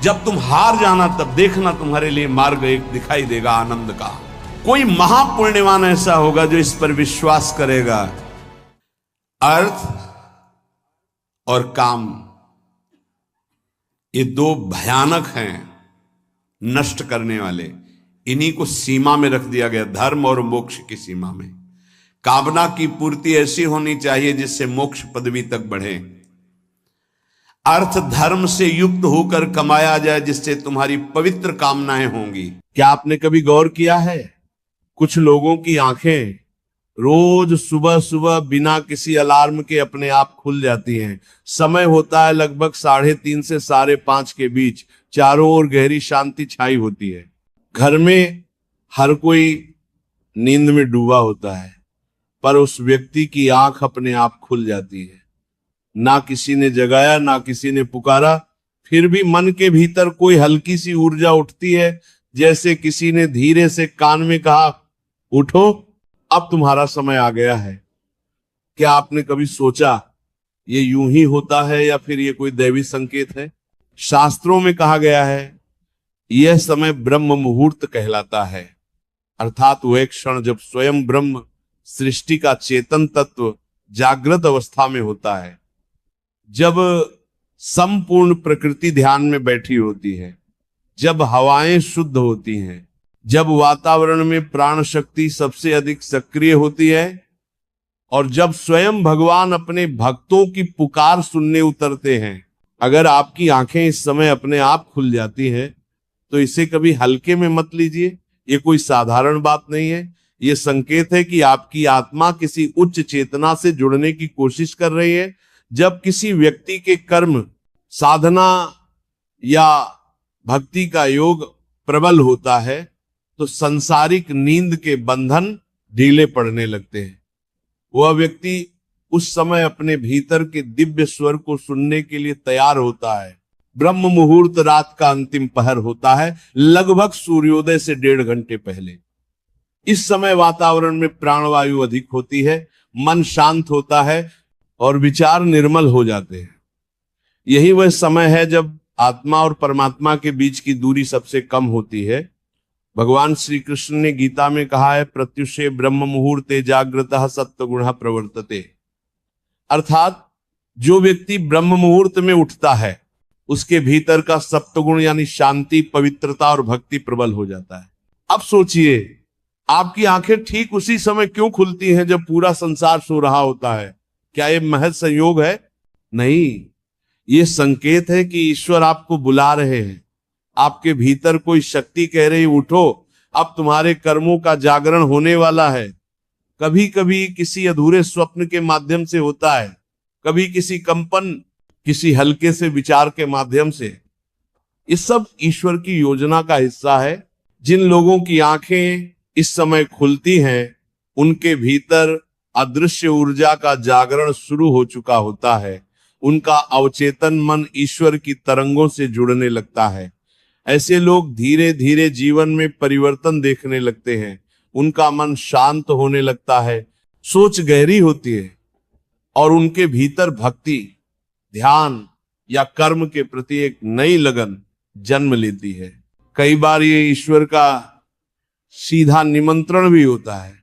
जब तुम हार जाना तब देखना तुम्हारे लिए मार्ग एक दिखाई देगा आनंद का। कोई महापुण्यवान ऐसा होगा जो इस पर विश्वास करेगा। अर्थ और काम ये दो भयानक हैं, नष्ट करने वाले। इन्हीं को सीमा में रख दिया गया, धर्म और मोक्ष की सीमा में। कामना की पूर्ति ऐसी होनी चाहिए जिससे मोक्ष पदवी तक बढ़े। अर्थ धर्म से युक्त होकर कमाया जाए जिससे तुम्हारी पवित्र कामनाएं होंगी। क्या आपने कभी गौर किया है, कुछ लोगों की आंखें रोज सुबह सुबह बिना किसी अलार्म के अपने आप खुल जाती हैं। समय होता है लगभग 3:30 से 5:30 के बीच। चारों ओर गहरी शांति छाई होती है। घर में हर कोई नींद में डूबा होता है, पर उस व्यक्ति की आंख अपने आप खुल जाती है। ना किसी ने जगाया, ना किसी ने पुकारा, फिर भी मन के भीतर कोई हल्की सी ऊर्जा उठती है, जैसे किसी ने धीरे से कान में कहा, उठो, अब तुम्हारा समय आ गया है। क्या आपने कभी सोचा ये यूं ही होता है या फिर ये कोई दैवी संकेत है? शास्त्रों में कहा गया है यह समय ब्रह्म मुहूर्त कहलाता है, अर्थात वह क्षण जब स्वयं ब्रह्म सृष्टि का चेतन तत्व जागृत अवस्था में होता है, जब संपूर्ण प्रकृति ध्यान में बैठी होती है, जब हवाएं शुद्ध होती हैं, जब वातावरण में प्राण शक्ति सबसे अधिक सक्रिय होती है और जब स्वयं भगवान अपने भक्तों की पुकार सुनने उतरते हैं। अगर आपकी आंखें इस समय अपने आप खुल जाती हैं तो इसे कभी हल्के में मत लीजिए। ये कोई साधारण बात नहीं है। ये संकेत है कि आपकी आत्मा किसी उच्च चेतना से जुड़ने की कोशिश कर रही है। जब किसी व्यक्ति के कर्म, साधना या भक्ति का योग प्रबल होता है तो सांसारिक नींद के बंधन ढीले पड़ने लगते हैं। वह व्यक्ति उस समय अपने भीतर के दिव्य स्वर को सुनने के लिए तैयार होता है। ब्रह्म मुहूर्त रात का अंतिम पहर होता है, लगभग सूर्योदय से 1.5 घंटे पहले। इस समय वातावरण में प्राणवायु अधिक होती है, मन शांत होता है और विचार निर्मल हो जाते हैं। यही वह समय है जब आत्मा और परमात्मा के बीच की दूरी सबसे कम होती है। भगवान श्री कृष्ण ने गीता में कहा है, प्रत्युषे ब्रह्म मुहूर्ते जागृतः सत्वगुणः प्रवर्तते। अर्थात जो व्यक्ति ब्रह्म मुहूर्त में उठता है उसके भीतर का सप्तगुण यानी शांति, पवित्रता और भक्ति प्रबल हो जाता है। अब सोचिए, आपकी आंखें ठीक उसी समय क्यों खुलती हैं जब पूरा संसार सो रहा होता है? क्या यह महज संयोग है? नहीं, ये संकेत है कि ईश्वर आपको बुला रहे हैं। आपके भीतर कोई शक्ति कह रही, उठो, अब तुम्हारे कर्मों का जागरण होने वाला है। कभी कभी किसी अधूरे स्वप्न के माध्यम से होता है, कभी किसी कंपन, किसी हल्के से विचार के माध्यम से। ये सब ईश्वर की योजना का हिस्सा है। जिन लोगों की आंखें इस समय खुलती हैं उनके भीतर अदृश्य ऊर्जा का जागरण शुरू हो चुका होता है। उनका अवचेतन मन ईश्वर की तरंगों से जुड़ने लगता है। ऐसे लोग धीरे धीरे जीवन में परिवर्तन देखने लगते हैं। उनका मन शांत होने लगता है, सोच गहरी होती है और उनके भीतर भक्ति, ध्यान या कर्म के प्रति एक नई लगन जन्म लेती है। कई बार ये ईश्वर का सीधा निमंत्रण भी होता है,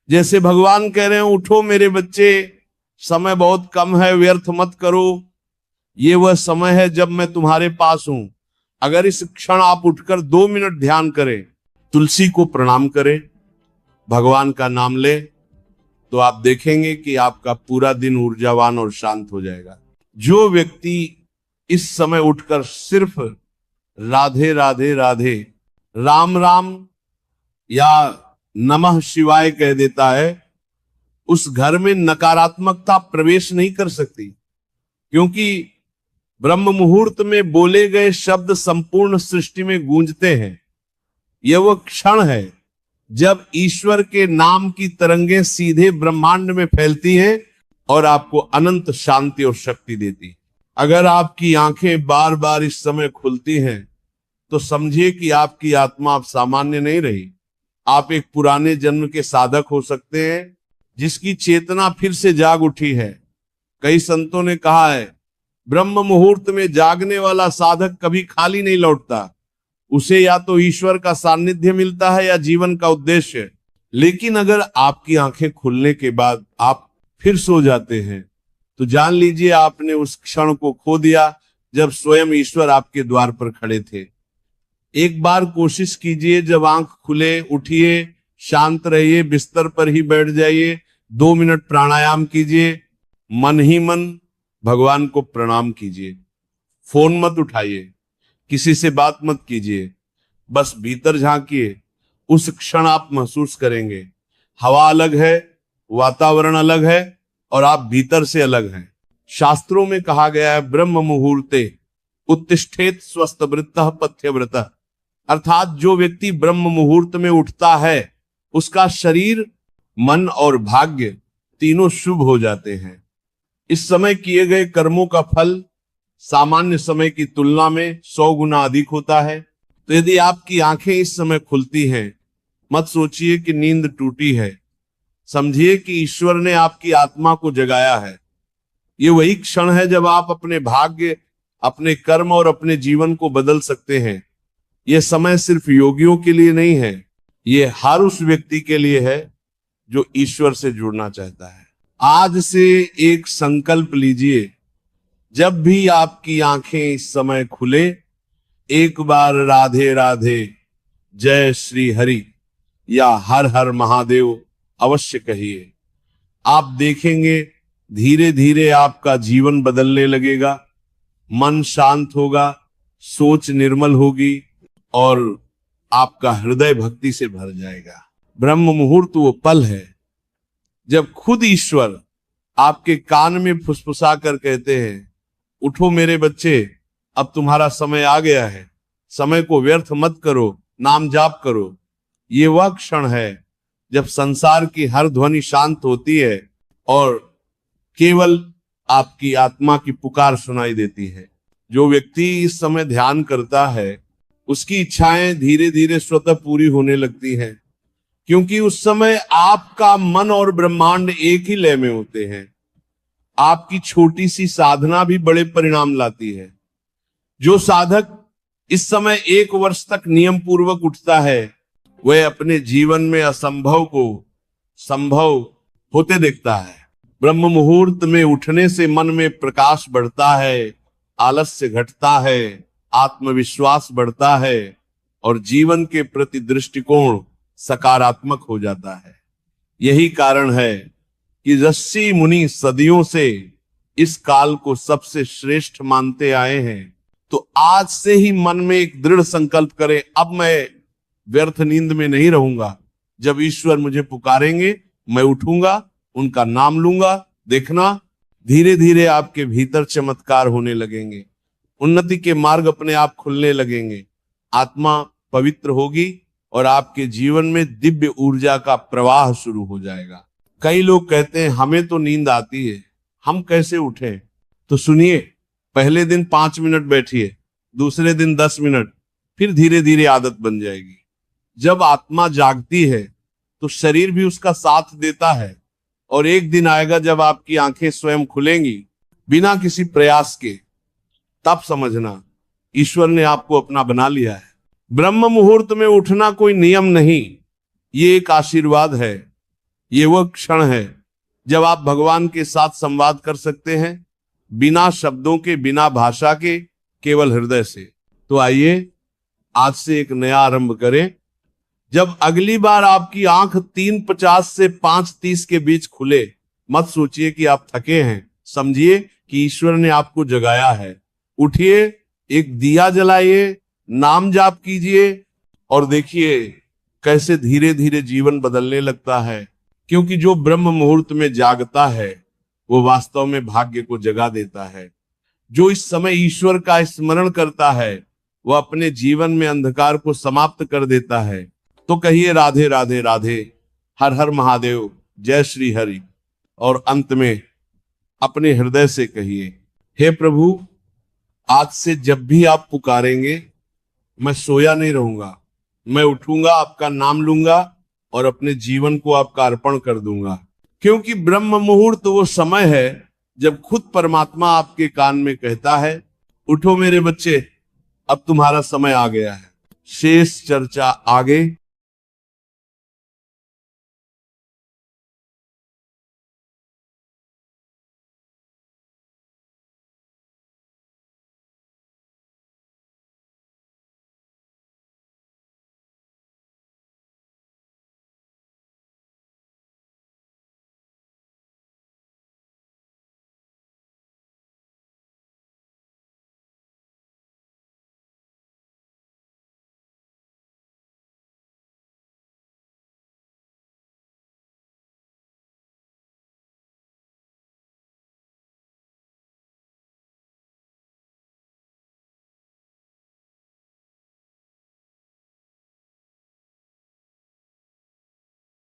जैसे भगवान कह रहे हैं, उठो मेरे बच्चे, समय बहुत कम है, व्यर्थ मत करो। ये वह समय है जब मैं तुम्हारे पास हूं। अगर इस क्षण आप उठकर 2 मिनट ध्यान करें, तुलसी को प्रणाम करें, भगवान का नाम ले, तो आप देखेंगे कि आपका पूरा दिन ऊर्जावान और शांत हो जाएगा। जो व्यक्ति इस समय उठकर सिर्फ राधे राधे राधे, राम राम या नमः शिवाय कह देता है, उस घर में नकारात्मकता प्रवेश नहीं कर सकती, क्योंकि ब्रह्म मुहूर्त में बोले गए शब्द संपूर्ण सृष्टि में गूंजते हैं। यह वो क्षण है जब ईश्वर के नाम की तरंगें सीधे ब्रह्मांड में फैलती हैं और आपको अनंत शांति और शक्ति देती। अगर आपकी आंखें बार बार इस समय खुलती हैं तो समझिए कि आपकी आत्मा अब सामान्य नहीं रही। आप एक पुराने जन्म के साधक हो सकते हैं जिसकी चेतना फिर से जाग उठी है। कई संतों ने कहा है, ब्रह्म मुहूर्त में जागने वाला साधक कभी खाली नहीं लौटता। उसे या तो ईश्वर का सानिध्य मिलता है या जीवन का उद्देश्य। लेकिन अगर आपकी आंखें खुलने के बाद आप फिर सो जाते हैं तो जान लीजिए आपने उस क्षण को खो दिया जब स्वयं ईश्वर आपके द्वार पर खड़े थे। एक बार कोशिश कीजिए, जब आंख खुले उठिए, शांत रहिए, बिस्तर पर ही बैठ जाइए, 2 मिनट प्राणायाम कीजिए, मन ही मन भगवान को प्रणाम कीजिए। फोन मत उठाइए, किसी से बात मत कीजिए, बस भीतर झांकिए। उस क्षण आप महसूस करेंगे हवा अलग है, वातावरण अलग है और आप भीतर से अलग हैं। शास्त्रों में कहा गया है ब्रह्म मुहूर्ते उत्तिष्ठेत स्वस्थ वृत्तः पथ्यव्रतः, अर्थात जो व्यक्ति ब्रह्म मुहूर्त में उठता है उसका शरीर, मन और भाग्य तीनों शुभ हो जाते हैं। इस समय किए गए कर्मों का फल सामान्य समय की तुलना में 100 गुना अधिक होता है। तो यदि आपकी आंखें इस समय खुलती हैं, मत सोचिए कि नींद टूटी है, समझिए कि ईश्वर ने आपकी आत्मा को जगाया है। ये वही क्षण है जब आप अपने भाग्य, अपने कर्म और अपने जीवन को बदल सकते हैं। यह समय सिर्फ योगियों के लिए नहीं है, ये हर उस व्यक्ति के लिए है जो ईश्वर से जुड़ना चाहता है। आज से एक संकल्प लीजिए, जब भी आपकी आंखें इस समय खुले, एक बार राधे राधे, जय श्री हरि या हर हर महादेव अवश्य कहिए। आप देखेंगे धीरे धीरे आपका जीवन बदलने लगेगा, मन शांत होगा, सोच निर्मल होगी और आपका हृदय भक्ति से भर जाएगा। ब्रह्म मुहूर्त वो पल है जब खुद ईश्वर आपके कान में फुसफुसा कर कहते हैं, उठो मेरे बच्चे, अब तुम्हारा समय आ गया है, समय को व्यर्थ मत करो, नाम जाप करो। ये वह क्षण है जब संसार की हर ध्वनि शांत होती है और केवल आपकी आत्मा की पुकार सुनाई देती है। जो व्यक्ति इस समय ध्यान करता है उसकी इच्छाएं धीरे धीरे स्वतः पूरी होने लगती हैं, क्योंकि उस समय आपका मन और ब्रह्मांड एक ही लय में होते हैं। आपकी छोटी सी साधना भी बड़े परिणाम लाती है। जो साधक इस समय 1 वर्ष तक नियम पूर्वक उठता है वह अपने जीवन में असंभव को संभव होते देखता है। ब्रह्म मुहूर्त में उठने से मन में प्रकाश बढ़ता है, आलस्य घटता है, आत्मविश्वास बढ़ता है और जीवन के प्रति दृष्टिकोण सकारात्मक हो जाता है। यही कारण है कि ऋषि मुनि सदियों से इस काल को सबसे श्रेष्ठ मानते आए हैं। तो आज से ही मन में एक दृढ़ संकल्प करें, अब मैं व्यर्थ नींद में नहीं रहूंगा। जब ईश्वर मुझे पुकारेंगे मैं उठूंगा, उनका नाम लूंगा। देखना धीरे धीरे आपके भीतर चमत्कार होने लगेंगे, उन्नति के मार्ग अपने आप खुलने लगेंगे, आत्मा पवित्र होगी और आपके जीवन में दिव्य ऊर्जा का प्रवाह शुरू हो जाएगा। कई लोग कहते हैं हमें तो नींद आती है, हम कैसे उठें? तो सुनिए, पहले दिन 5 मिनट बैठिए, दूसरे दिन 10 मिनट, फिर धीरे धीरे आदत बन जाएगी। जब आत्मा जागती है तो शरीर भी उसका साथ देता है और एक दिन आएगा जब आपकी आंखें स्वयं खुलेंगी बिना किसी प्रयास के, तब समझना ईश्वर ने आपको अपना बना लिया है। ब्रह्म मुहूर्त में उठना कोई नियम नहीं, ये एक आशीर्वाद है। ये वह क्षण है जब आप भगवान के साथ संवाद कर सकते हैं, बिना शब्दों के, बिना भाषा के, केवल हृदय से। तो आइए आज से एक नया आरंभ करें। जब अगली बार आपकी आंख 3:50 से 5:30 के बीच खुले, मत सोचिए कि आप थके हैं, समझिए कि ईश्वर ने आपको जगाया है। उठिए, एक दिया जलाइए, नाम जाप कीजिए और देखिए कैसे धीरे धीरे जीवन बदलने लगता है। क्योंकि जो ब्रह्म मुहूर्त में जागता है वो वास्तव में भाग्य को जगा देता है। जो इस समय ईश्वर का स्मरण करता है वह अपने जीवन में अंधकार को समाप्त कर देता है। तो कहिए राधे राधे राधे, हर हर महादेव, जय श्री हरि। और अंत में अपने हृदय से कहिए, हे प्रभु, आज से जब भी आप पुकारेंगे मैं सोया नहीं रहूंगा, मैं उठूंगा, आपका नाम लूंगा और अपने जीवन को आपका अर्पण कर दूंगा। क्योंकि ब्रह्म मुहूर्त वो समय है जब खुद परमात्मा आपके कान में कहता है, उठो मेरे बच्चे, अब तुम्हारा समय आ गया है। शेष चर्चा आगे।